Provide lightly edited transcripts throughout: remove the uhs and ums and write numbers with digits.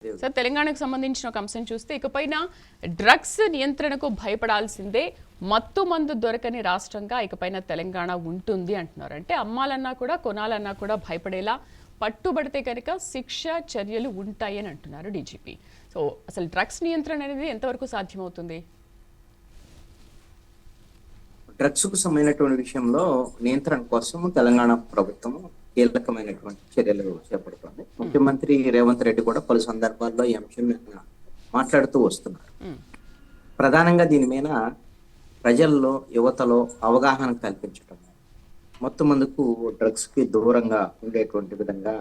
Sir, తెలంగాణకు సంబంధించిన ఒక అంశం చూస్తే ఇకపైన డ్రగ్స్ నియంత్రణకు భయపడాల్సిందే, మత్తు మందు దొరకని రాష్ట్రంగా ఇకపైన తెలంగాణ ఉంటుంది అంటున్నారు. అంటే అమ్మాలన్నా కూడా కొనాలన్నా కూడా భయపడేలా పట్టుబడితే కనుక శిక్ష చర్యలు ఉంటాయని అంటున్నారు డీజీపీ. సో అసలు డ్రగ్స్ నియంత్రణ అనేది ఎంతవరకు సాధ్యమవుతుంది? డ్రగ్స్ కు సంబంధించినటువంటి విషయంలో నియంత్రణ కోసం తెలంగాణ ప్రభుత్వం కీలకమైనటువంటి చర్యలు చేపడుతోంది. ముఖ్యమంత్రి రేవంత్ రెడ్డి కూడా పలు సందర్భాల్లో ఈ అంశం మీద మాట్లాడుతూ వస్తున్నారు. ప్రధానంగా దీని మీద ప్రజల్లో యువతలో అవగాహన కల్పించడం, మొత్తం మందుకు డ్రగ్స్ కి దూరంగా ఉండేటువంటి విధంగా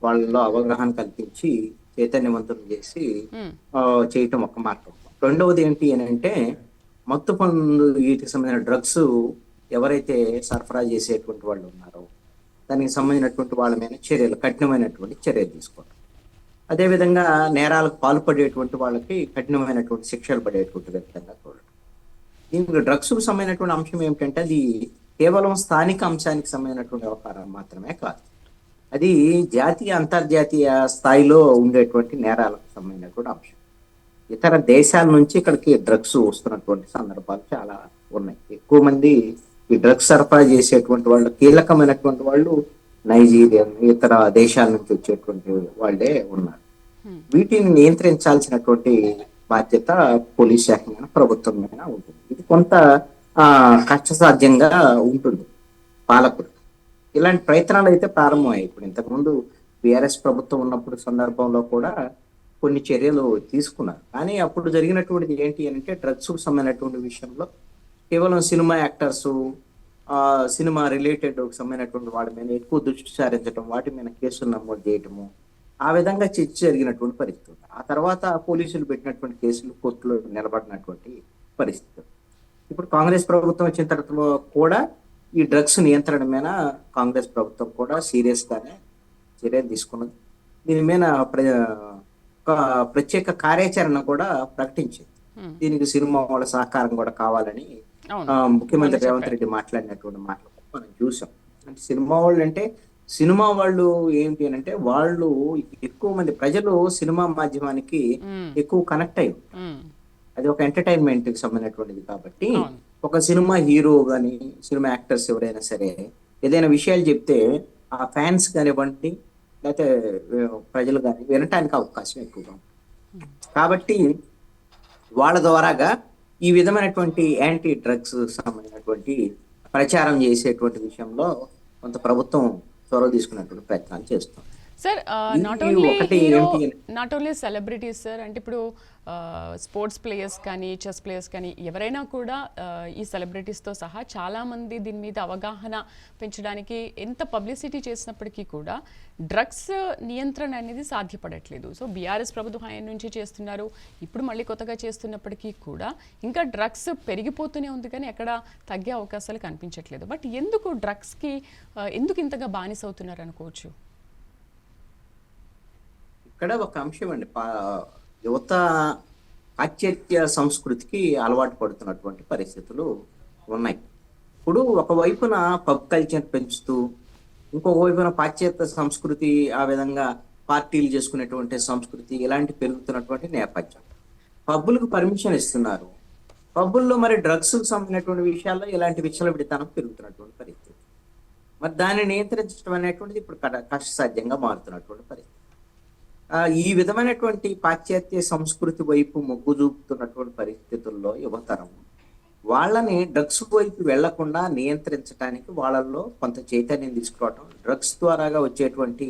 వాళ్ళలో అవగాహన కల్పించి చైతన్యవంతం చేసి చేయటం ఒక మార్గం. రెండవది ఏంటి అని అంటే మత్తు మందు వీటికి సంబంధించిన డ్రగ్స్ ఎవరైతే సరఫరా చేసేటువంటి వాళ్ళు ఉన్నారో దానికి సంబంధించినటువంటి వాళ్ళ మీద చర్యలు, కఠినమైనటువంటి చర్యలు తీసుకోవడం. అదేవిధంగా నేరాలకు పాల్పడేటువంటి వాళ్ళకి కఠినమైనటువంటి శిక్షలు పడేటువంటి విధంగా చూడడం. దీనికి డ్రగ్స్ కు సంబంధించినటువంటి అంశం ఏమిటంటే అది కేవలం స్థానిక అంశానికి సంబంధించినటువంటి వ్యవహారం మాత్రమే కాదు, అది జాతీయ అంతర్జాతీయ స్థాయిలో ఉండేటువంటి నేరాలకు సంబంధించినటువంటి అంశం. ఇతర దేశాల నుంచి ఇక్కడికి డ్రగ్స్ వస్తున్నటువంటి సందర్భాలు చాలా ఉన్నాయి. ఎక్కువ మంది ఈ డ్రగ్స్ సరఫరా చేసేటువంటి వాళ్ళు, కీలకమైనటువంటి వాళ్ళు నైజీరియా, ఇతర దేశాల నుంచి వచ్చేటువంటి వాళ్ళే ఉన్నారు. వీటిని నియంత్రించాల్సినటువంటి బాధ్యత పోలీస్ శాఖ మీద, ప్రభుత్వం మీద ఉంటుంది. ఇది కొంత కష్టసాధ్యంగా ఉంటుంది పాలకులు. ఇలాంటి ప్రయత్నాలు అయితే ప్రారంభమయ్యాయి. ఇప్పుడు ఇంతకుముందు బీఆర్ఎస్ ప్రభుత్వం ఉన్నప్పుడు సందర్భంలో కూడా కొన్ని చర్యలు తీసుకున్నారు. కానీ అప్పుడు జరిగినటువంటిది ఏంటి అంటే డ్రగ్స్ కు సంబంధించినటువంటి విషయంలో కేవలం సినిమా యాక్టర్స్, సినిమా రిలేటెడ్ సంబంధించినటువంటి వాటి మీద ఎక్కువ దృష్టి సారించడం, వాటి మీద కేసులు నమోదు చేయటము, ఆ విధంగా చర్చ జరిగినటువంటి పరిస్థితి. ఆ తర్వాత పోలీసులు పెట్టినటువంటి కేసులు కోర్టులో నిలబడినటువంటి పరిస్థితి. ఇప్పుడు కాంగ్రెస్ ప్రభుత్వం వచ్చిన తర్వాత కూడా ఈ డ్రగ్స్ నియంత్రణ మీద కాంగ్రెస్ ప్రభుత్వం కూడా సీరియస్ గానే చర్యలు తీసుకున్నది. దీని మీద ప్రత్యేక కార్యాచరణ కూడా ప్రకటించింది. దీనికి సినిమా వాళ్ళ సహకారం కూడా కావాలని ముఖ్యమంత్రి రేవంత్ రెడ్డి మాట్లాడినటువంటి మాటలు మనం చూసాం. అంటే సినిమా వాళ్ళు అంటే సినిమా వాళ్ళు ఏంటి అని అంటే వాళ్ళు ఎక్కువ మంది ప్రజలు సినిమా మాధ్యమానికి ఎక్కువ కనెక్ట్ అయ్యి, అది ఒక ఎంటర్టైన్మెంట్ కి సంబంధించినటువంటిది. కాబట్టి ఒక సినిమా హీరో గాని, సినిమా యాక్టర్స్ ఎవరైనా సరే ఏదైనా విషయాలు చెప్తే ఆ ఫ్యాన్స్ కానివ్వండి, లేకపోతే ప్రజలు కానీ వినటానికి అవకాశం ఎక్కువగా ఉంటుంది. కాబట్టి వాళ్ళ ద్వారాగా ఈ విధమైనటువంటి యాంటీ డ్రగ్స్ సంబంధించినటువంటి ప్రచారం చేసేటువంటి విషయంలో కొంత ప్రభుత్వం చొరవ తీసుకున్నటువంటి ప్రయత్నాలు చేస్తుంది. Sir, not only celebrities sir, అంటే ఇప్పుడు స్పోర్ట్స్ ప్లేయర్స్ కానీ, చెస్ ప్లేయర్స్ కానీ ఎవరైనా కూడా ఈ సెలబ్రిటీస్తో సహా చాలామంది దీని మీద అవగాహన పెంచడానికి ఎంత పబ్లిసిటీ చేసినప్పటికీ కూడా డ్రగ్స్ నియంత్రణ అనేది సాధ్యపడట్లేదు. సో బీఆర్ఎస్ ప్రభుత్వం ఆయన నుంచి చేస్తున్నారు, ఇప్పుడు మళ్ళీ కొత్తగా చేస్తున్నప్పటికీ కూడా ఇంకా డ్రగ్స్ పెరిగిపోతూనే ఉంది, కానీ ఎక్కడ తగ్గే అవకాశాలు కనిపించట్లేదు. బట్ ఎందుకు డ్రగ్స్కి ఎందుకు ఇంతగా బానిస అవుతున్నారు అనుకోవచ్చు? ఇక్కడ ఒక అంశం అండి, యువత పాశ్చాత్య సంస్కృతికి అలవాటు పడుతున్నటువంటి పరిస్థితులు ఉన్నాయి. ఇప్పుడు ఒకవైపున పబ్ కల్చర్ పెంచుతూ, ఇంకొక వైపున పాశ్చాత్య సంస్కృతి, ఆ విధంగా పార్టీలు చేసుకునేటువంటి సంస్కృతి, ఇలాంటి పెరుగుతున్నటువంటి నేపథ్యం. పబ్బులకు పర్మిషన్ ఇస్తున్నారు, పబ్బుల్లో మరి డ్రగ్స్ సంబంధించినటువంటి విషయాల్లో ఇలాంటి విచ్చలవిడితనం పెరుగుతున్నటువంటి పరిస్థితి. మరి దాన్ని నియంత్రించడం అనేటువంటిది ఇప్పుడు కష్టసాధ్యంగా మారుతున్నటువంటి పరిస్థితి. ఈ విధమైనటువంటి పాశ్చాత్య సంస్కృతి వైపు మొగ్గు చూపుతున్నటువంటి పరిస్థితుల్లో యువతరం వాళ్ళని డ్రగ్స్ వైపు వెళ్లకుండా నియంత్రించడానికి వాళ్ళల్లో కొంత చైతన్యం తీసుకురావటం, డ్రగ్స్ ద్వారాగా వచ్చేటువంటి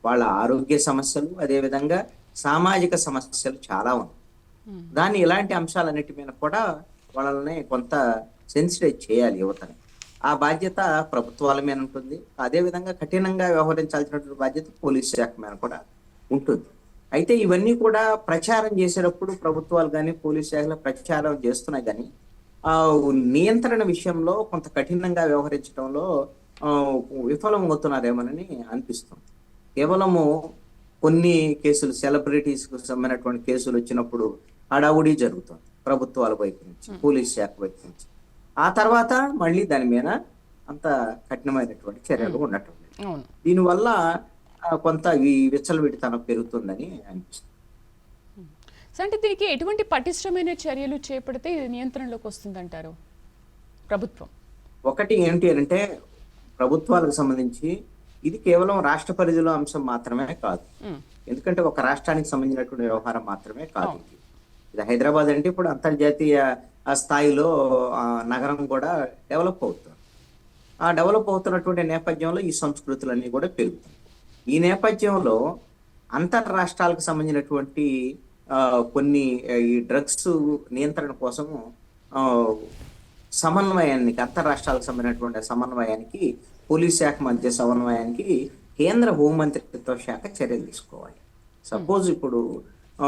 వాళ్ళ ఆరోగ్య సమస్యలు, అదేవిధంగా సామాజిక సమస్యలు చాలా ఉన్నాయి. దాన్ని ఇలాంటి అంశాలన్నిటి మీద కూడా వాళ్ళని కొంత సెన్సిటైజ్ చేయాలి యువతని. ఆ బాధ్యత ప్రభుత్వాల మీద ఉంటుంది. అదేవిధంగా కఠినంగా వ్యవహరించాల్సినటువంటి బాధ్యత పోలీస్ శాఖ మీద కూడా ఉంటుంది. అయితే ఇవన్నీ కూడా ప్రచారం చేసేటప్పుడు ప్రభుత్వాలు కానీ, పోలీస్ శాఖలో ప్రచారం చేస్తున్నాయి, కానీ నియంత్రణ విషయంలో కొంత కఠినంగా వ్యవహరించడంలో విఫలం అవుతున్నారేమోనని అనిపిస్తుంది. కేవలము కొన్ని కేసులు, సెలబ్రిటీస్ కు సంబంధించినటువంటి కేసులు వచ్చినప్పుడు హడావుడి జరుగుతుంది ప్రభుత్వాల వైపు నుంచి, పోలీస్ శాఖ వైపు నుంచి. ఆ తర్వాత మళ్ళీ దాని మీద అంత కఠినమైనటువంటి చర్యలు ఉండటం. దీనివల్ల కొంత ఈ విచ్చలవిడితనం పెరుగుతుందని అనిపిస్తుంది. సో అంటే దీనికి ఎటువంటి పటిష్టమైన చర్యలు చేపడితే ఇది నియంత్రణలోకి వస్తుందంటారు ప్రభుత్వం? ఒకటి ఏంటి అంటే ప్రభుత్వాలకు సంబంధించి ఇది కేవలం రాష్ట్ర పరిధిలో అంశం మాత్రమే కాదు. ఉమ్, ఎందుకంటే ఒక రాష్ట్రానికి సంబంధించినటువంటి వ్యవహారం మాత్రమే కాదు అవును. ఇది. హైదరాబాద్ అంటే ఇప్పుడు అంతర్జాతీయ స్థాయిలో నగరం కూడా డెవలప్ అవుతుంది. ఆ డెవలప్ అవుతున్నటువంటి నేపథ్యంలో ఈ సంస్కృతులన్నీ కూడా పెరుగుతాయి. ఈ నేపథ్యంలో అంతర్ రాష్ట్రాలకు సంబంధించినటువంటి కొన్ని ఈ డ్రగ్స్ నియంత్రణ కోసము ఆ, సమన్వయానికి, అంతర్ రాష్ట్రాలకు సంబంధించినటువంటి సమన్వయానికి, పోలీస్ శాఖ మధ్య సమన్వయానికి కేంద్ర హోంమంత్రిత్వ శాఖ చర్యలు తీసుకోవాలి. సపోజ్ ఇప్పుడు ఆ,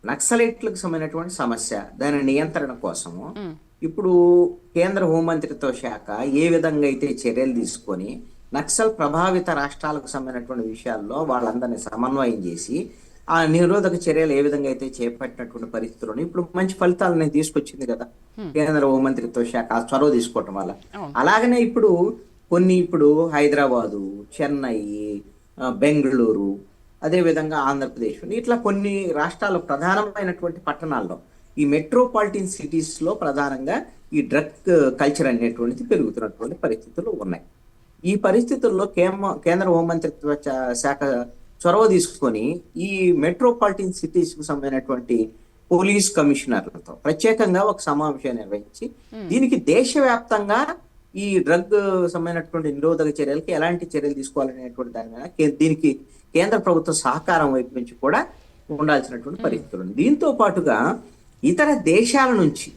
నక్సలైట్లకు సంబంధించినటువంటి సమస్య, దాని నియంత్రణ కోసము ఉమ్, ఇప్పుడు కేంద్ర హోంమంత్రిత్వ శాఖ ఏ విధంగా అయితే చర్యలు తీసుకొని నక్సల్ ప్రభావిత రాష్ట్రాలకు సంబంధించినటువంటి విషయాల్లో వాళ్ళందరినీ సమన్వయం చేసి ఆ నిరోధక చర్యలు ఏ విధంగా అయితే చేపట్టినటువంటి పరిస్థితుల్లో ఇప్పుడు మంచి ఫలితాలు నేను తీసుకొచ్చింది కదా కేంద్ర హోంమంత్రిత్వ శాఖ ఆ చొరవ తీసుకోవటం వల్ల. అవును. అలాగనే ఇప్పుడు ఇప్పుడు హైదరాబాదు, చెన్నై, బెంగళూరు, అదేవిధంగా ఆంధ్రప్రదేశ్, ఇట్లా కొన్ని రాష్ట్రాల ప్రధానమైనటువంటి పట్టణాల్లో ఈ మెట్రోపాలిటన్ సిటీస్ లో ప్రధానంగా ఈ డ్రగ్ కల్చర్ అనేటువంటిది పెరుగుతున్నటువంటి పరిస్థితులు ఉన్నాయి. ఈ పరిస్థితుల్లో కేంద్ర హోంమంత్రిత్వ శాఖ చొరవ తీసుకొని ఈ మెట్రోపాలిటన్ సిటీస్ కు సంబంధించినటువంటి పోలీస్ కమిషనర్లతో ప్రత్యేకంగా ఒక సమావేశం నిర్వహించి దీనికి దేశవ్యాప్తంగా ఈ డ్రగ్ సంబంధించినటువంటి నిరోధక చర్యలకి ఎలాంటి చర్యలు తీసుకోవాలనేటువంటి దాని మీద దీనికి కేంద్ర ప్రభుత్వ సహకారం వైపు నుంచి కూడా ఉండాల్సినటువంటి పరిస్థితులు ఉంది. దీంతో పాటుగా ఇతర దేశాల నుంచి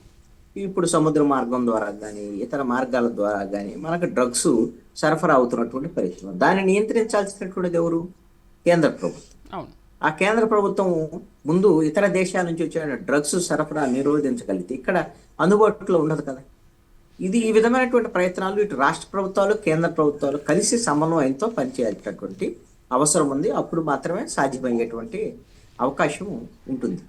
ఇప్పుడు సముద్ర మార్గం ద్వారా కానీ ఇతర మార్గాల ద్వారా కానీ మనకు డ్రగ్స్ సరఫరా అవుతున్నటువంటి పరిస్థితులు. దాన్ని నియంత్రించాల్సినటువంటిది ఎవరు? కేంద్ర ప్రభుత్వం. అవును. ఆ కేంద్ర ప్రభుత్వం ముందు ఇతర దేశాల నుంచి వచ్చే డ్రగ్స్ సరఫరా నిరోధించగలిగితే ఇక్కడ అందుబాటులో ఉండదు కదా. ఈ విధమైనటువంటి ప్రయత్నాలు ఇటు రాష్ట్ర ప్రభుత్వాలు, కేంద్ర ప్రభుత్వాలు కలిసి సమన్వయంతో పనిచేయాల్సినటువంటి అవసరం ఉంది. అప్పుడు మాత్రమే సాధ్యమయ్యేటువంటి అవకాశం ఉంటుంది.